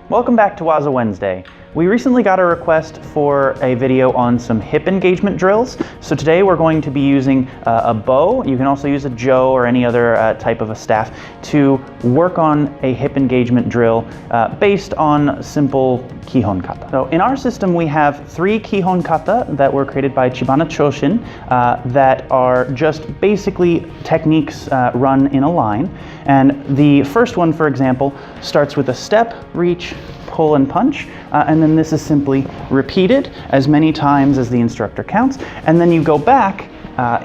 Welcome back to Waza Wednesday. We recently got a request for a video on some hip engagement drills. So today we're going to be using a bow. You can also use a jo or any other type of a staff to work on a hip engagement drill based on simple Kihon Kata. So in our system we have 3 Kihon Kata that were created by Chibana Choshin that are just basically techniques run in a line. And the first one, for example, starts with a step, reach, pull and punch, and then this is simply repeated as many times as the instructor counts, and then you go back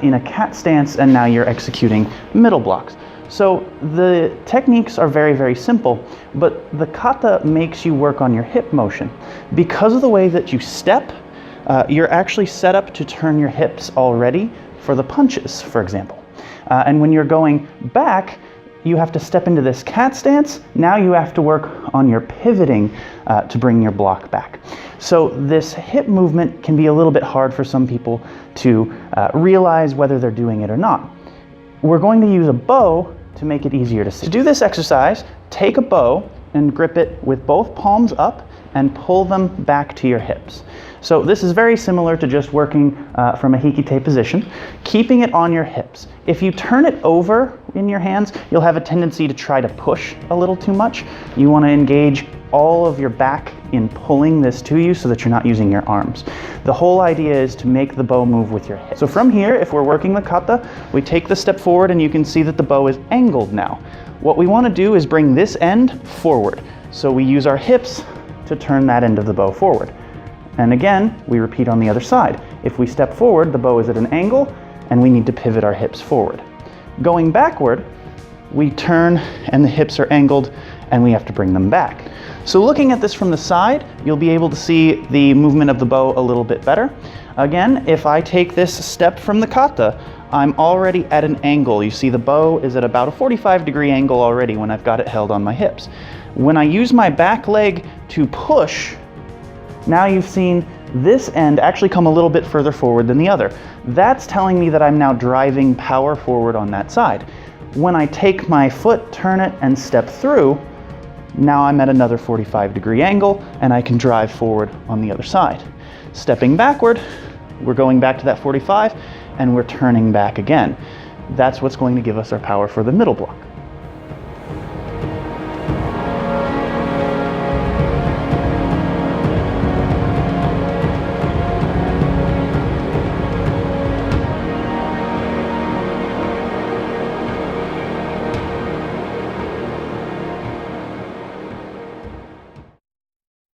in a cat stance and now you're executing middle blocks. So the techniques are very, very simple, but the kata makes you work on your hip motion. Because of the way that you step, you're actually set up to turn your hips already for the punches, for example. And when you're going back, you have to step into this cat stance. Now you have to work on your pivoting to bring your block back. So this hip movement can be a little bit hard for some people to realize whether they're doing it or not. We're going to use a bow to make it easier to see. To do this exercise, take a bow and grip it with both palms up and pull them back to your hips. So this is very similar to just working from a hikite position, keeping it on your hips. If you turn it over in your hands, you'll have a tendency to try to push a little too much. You want to engage all of your back in pulling this to you so that you're not using your arms. The whole idea is to make the bow move with your hips. So from here, if we're working the kata, we take the step forward and you can see that the bow is angled now. What we want to do is bring this end forward. So we use our hips to turn that end of the bow forward. And again, we repeat on the other side. If we step forward, the bow is at an angle and we need to pivot our hips forward. Going backward, we turn and the hips are angled and we have to bring them back. So looking at this from the side, you'll be able to see the movement of the bow a little bit better. Again, if I take this step from the kata, I'm already at an angle. You see the bow is at about a 45-degree angle already when I've got it held on my hips. When I use my back leg to push, now you've seen this end actually come a little bit further forward than the other. That's telling me that I'm now driving power forward on that side. When I take my foot, turn it, and step through, now I'm at another 45-degree angle and I can drive forward on the other side. Stepping backward, we're going back to that 45 and we're turning back again. That's what's going to give us our power for the middle block.